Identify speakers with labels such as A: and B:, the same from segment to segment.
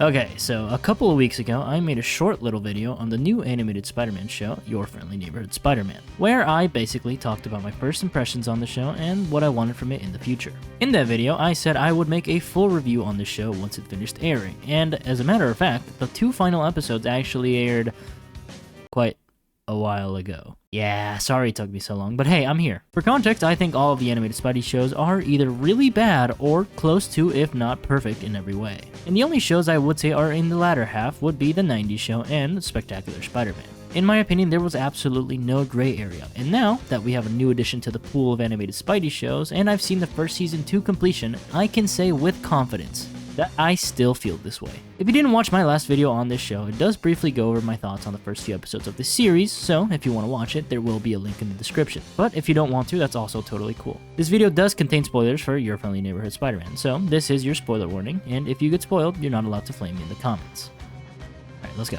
A: Okay, so a couple of weeks ago, I made a short little video on the new animated Spider-Man show, Your Friendly Neighborhood Spider-Man, where I basically talked about my first impressions on the show and what I wanted from it in the future. In that video, I said I would make a full review on the show once it finished airing, and as a matter of fact, the 2 final episodes actually aired quite a while ago. Yeah, sorry it took me so long, but hey, I'm here. For context, I think all of the animated Spidey shows are either really bad or close to, if not perfect, in every way. And the only shows I would say are in the latter half would be the 90s show and Spectacular Spider-Man. In my opinion, there was absolutely no gray area, and now that we have a new addition to the pool of animated Spidey shows, and I've seen the first season to completion, I can say with confidence that I still feel this way. If you didn't watch my last video on this show, it does briefly go over my thoughts on the first few episodes of this series, so if you want to watch it, there will be a link in the description. But if you don't want to, that's also totally cool. This video does contain spoilers for Your Friendly Neighborhood Spider-Man, so this is your spoiler warning, and if you get spoiled, you're not allowed to flame me in the comments. Alright, let's go.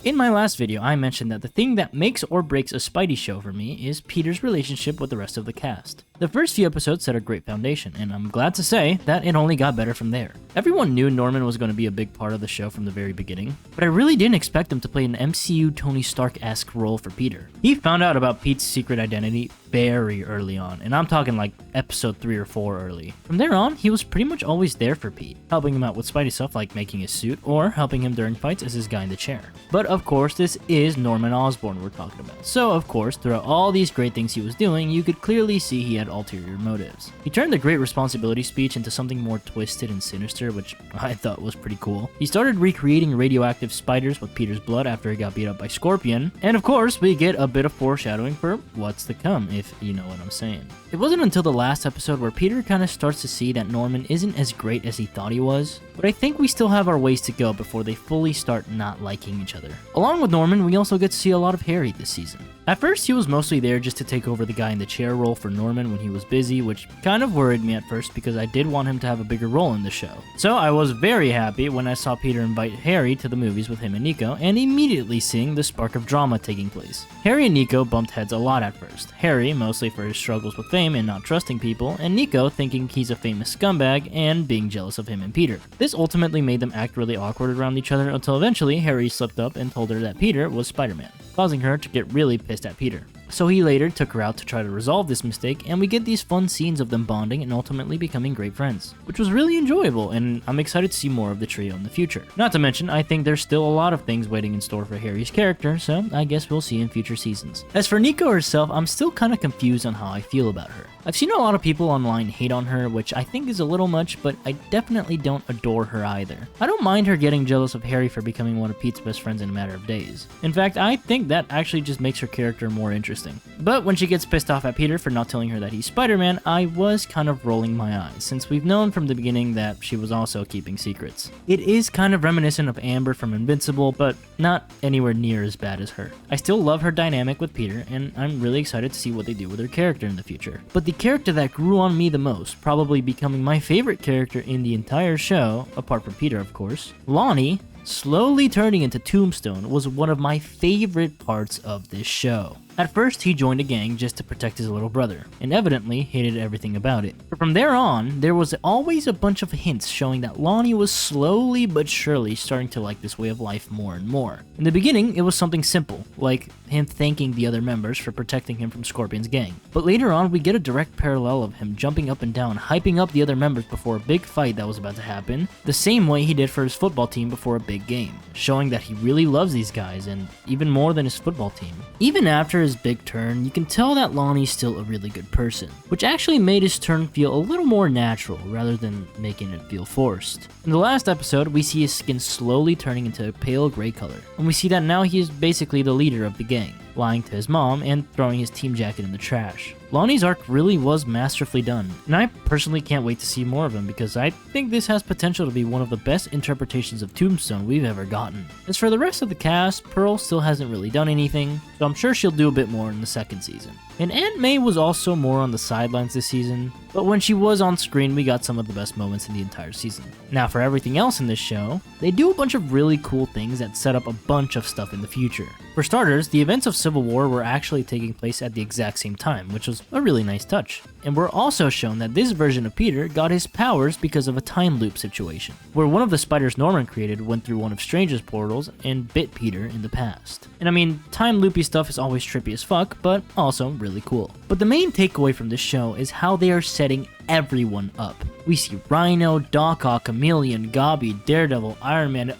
A: In my last video, I mentioned that the thing that makes or breaks a Spidey show for me is Peter's relationship with the rest of the cast. The first few episodes set a great foundation, and I'm glad to say that it only got better from there. Everyone knew Norman was going to be a big part of the show from the very beginning, but I really didn't expect him to play an MCU Tony Stark-esque role for Peter. He found out about Pete's secret identity very early on, and I'm talking like episode 3 or 4 early. From there on, he was pretty much always there for Pete, helping him out with Spidey stuff like making his suit, or helping him during fights as his guy in the chair. But of course, this is Norman Osborn we're talking about. So of course, throughout all these great things he was doing, you could clearly see he had ulterior motives. He turned the great responsibility speech into something more twisted and sinister, which I thought was pretty cool. He started recreating radioactive spiders with Peter's blood after he got beat up by Scorpion, and of course, we get a bit of foreshadowing for what's to come, if you know what I'm saying. It wasn't until the last episode where Peter kind of starts to see that Norman isn't as great as he thought he was, but I think we still have our ways to go before they fully start not liking each other. Along with Norman, we also get to see a lot of Harry this season. At first, he was mostly there just to take over the guy in the chair role for Norman when he was busy, which kind of worried me at first because I did want him to have a bigger role in the show. So I was very happy when I saw Peter invite Harry to the movies with him and Nico, and immediately seeing the spark of drama taking place. Harry and Nico bumped heads a lot at first. Harry, mostly for his struggles with fame and not trusting people, and Nico thinking he's a famous scumbag and being jealous of him and Peter. This ultimately made them act really awkward around each other until eventually Harry slipped up and told her that Peter was Spider-Man, causing her to get really pissed at Peter. So he later took her out to try to resolve this mistake, and we get these fun scenes of them bonding and ultimately becoming great friends, which was really enjoyable, and I'm excited to see more of the trio in the future. Not to mention, I think there's still a lot of things waiting in store for Harry's character, so I guess we'll see in future seasons. As for Nico herself, I'm still kind of confused on how I feel about her. I've seen a lot of people online hate on her, which I think is a little much, but I definitely don't adore her either. I don't mind her getting jealous of Harry for becoming one of Pete's best friends in a matter of days. In fact, I think that actually just makes her character more interesting. But when she gets pissed off at Peter for not telling her that he's Spider-Man, I was kind of rolling my eyes, since we've known from the beginning that she was also keeping secrets. It is kind of reminiscent of Amber from Invincible, but not anywhere near as bad as her. I still love her dynamic with Peter, and I'm really excited to see what they do with her character in the future. But the character that grew on me the most, probably becoming my favorite character in the entire show, apart from Peter of course, Lonnie, slowly turning into Tombstone, was one of my favorite parts of this show. At first, he joined a gang just to protect his little brother, and evidently hated everything about it. But from there on, there was always a bunch of hints showing that Lonnie was slowly but surely starting to like this way of life more and more. In the beginning, it was something simple, like him thanking the other members for protecting him from Scorpion's gang. But later on, we get a direct parallel of him jumping up and down, hyping up the other members before a big fight that was about to happen, the same way he did for his football team before a big game, showing that he really loves these guys, and even more than his football team. Even after his big turn, you can tell that Lonnie's still a really good person, which actually made his turn feel a little more natural rather than making it feel forced. In the last episode, we see his skin slowly turning into a pale gray color, and we see that now he is basically the leader of the gang, lying to his mom and throwing his team jacket in the trash. Lonnie's arc really was masterfully done, and I personally can't wait to see more of him because I think this has potential to be one of the best interpretations of Tombstone we've ever gotten. As for the rest of the cast, Pearl still hasn't really done anything, so I'm sure she'll do a bit more in the second season. And Aunt May was also more on the sidelines this season. but when she was on screen, we got some of the best moments in the entire season. Now for everything else in this show, they do a bunch of really cool things that set up a bunch of stuff in the future. For starters, the events of Civil War were actually taking place at the exact same time, which was a really nice touch. And we're also shown that this version of Peter got his powers because of a time loop situation, where one of the spiders Norman created went through one of Strange's portals and bit Peter in the past. And I mean, time loopy stuff is always trippy as fuck, but also really cool. But the main takeaway from this show is how they are setting everyone up. We see Rhino, Doc Ock, Chameleon, Gabi, Daredevil, Iron Man.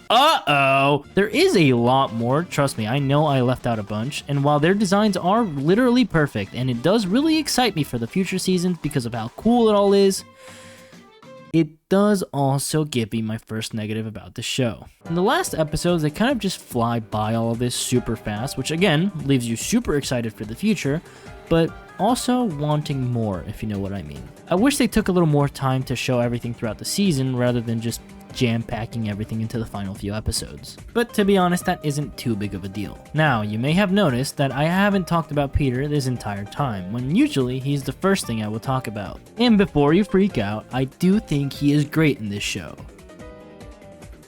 A: There is a lot more, trust me, I know I left out a bunch, and while their designs are literally perfect, and it does really excite me for the future seasons because of how cool it all is, it does also give me my first negative about the show. In the last episodes, they kind of just fly by all of this super fast, which again, leaves you super excited for the future, but also wanting more, if you know what I mean. I wish they took a little more time to show everything throughout the season rather than just jam-packing everything into the final few episodes. But to be honest, that isn't too big of a deal. Now, you may have noticed that I haven't talked about Peter this entire time, when usually he's the first thing I will talk about. And before you freak out, I do think he is great in this show.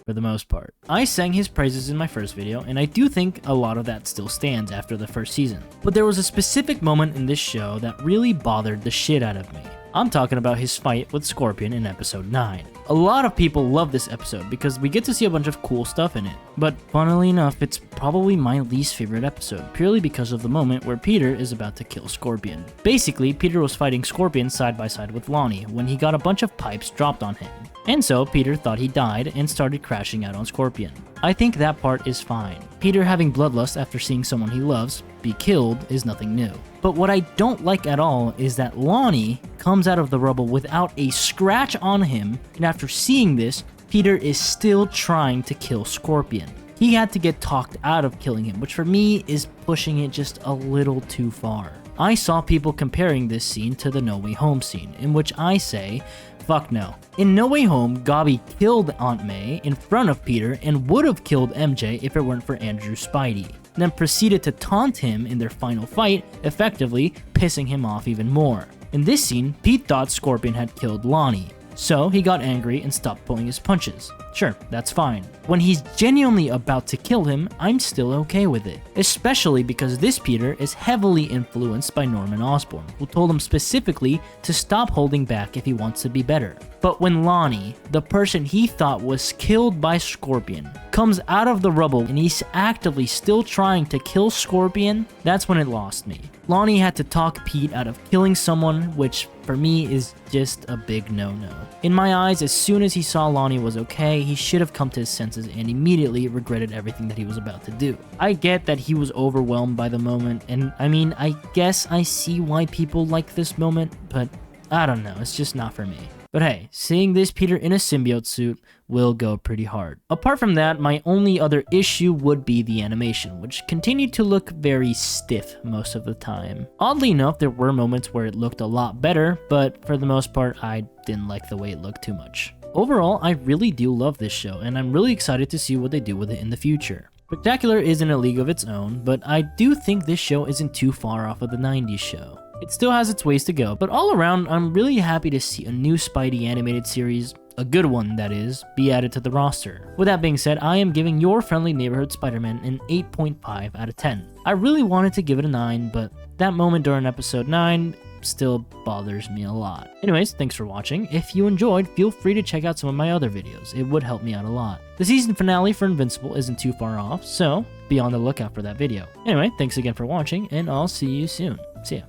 A: For the most part. I sang his praises in my first video, and I do think a lot of that still stands after the first season. But there was a specific moment in this show that really bothered the shit out of me. I'm talking about his fight with Scorpion in episode 9. A lot of people love this episode because we get to see a bunch of cool stuff in it. But funnily enough, it's probably my least favorite episode, purely because of the moment where Peter is about to kill Scorpion. Basically, Peter was fighting Scorpion side by side with Lonnie when he got a bunch of pipes dropped on him. And so Peter thought he died and started crashing out on Scorpion. I think that part is fine. Peter having bloodlust after seeing someone he loves be killed is nothing new. But what I don't like at all is that Lonnie comes out of the rubble without a scratch on him, and after seeing this, Peter is still trying to kill Scorpion. He had to get talked out of killing him, which for me is pushing it just a little too far. I saw people comparing this scene to the No Way Home scene, in which I say, fuck no. In No Way Home, Gabi killed Aunt May in front of Peter and would have killed MJ if it weren't for Andrew Spidey, then proceeded to taunt him in their final fight, effectively pissing him off even more. In this scene, Pete thought Scorpion had killed Lonnie, so he got angry and stopped pulling his punches. Sure, that's fine. When he's genuinely about to kill him, I'm still okay with it. Especially because this Peter is heavily influenced by Norman Osborn, who told him specifically to stop holding back if he wants to be better. But when Lonnie, the person he thought was killed by Scorpion, comes out of the rubble and he's actively still trying to kill Scorpion, that's when it lost me. Lonnie had to talk Pete out of killing someone, which for me is just a big no-no. In my eyes, as soon as he saw Lonnie was okay, he should have come to his senses and immediately regretted everything that he was about to do. I get that he was overwhelmed by the moment, and I mean, I guess I see why people like this moment, but I don't know, it's just not for me. But hey, seeing this Peter in a symbiote suit will go pretty hard. Apart from that, my only other issue would be the animation, which continued to look very stiff most of the time. Oddly enough, there were moments where it looked a lot better, but for the most part, I didn't like the way it looked too much. Overall, I really do love this show, and I'm really excited to see what they do with it in the future. Spectacular is in a league of its own, but I do think this show isn't too far off of the 90s show. It still has its ways to go, but all around, I'm really happy to see a new Spidey animated series, a good one that is, be added to the roster. With that being said, I am giving your friendly neighborhood Spider-Man an 8.5 out of 10. I really wanted to give it a 9, but that moment during episode 9 still bothers me a lot. Anyways, thanks for watching. If you enjoyed, feel free to check out some of my other videos. It would help me out a lot. The season finale for Invincible isn't too far off, so be on the lookout for that video. Anyway, thanks again for watching, and I'll see you soon. See ya.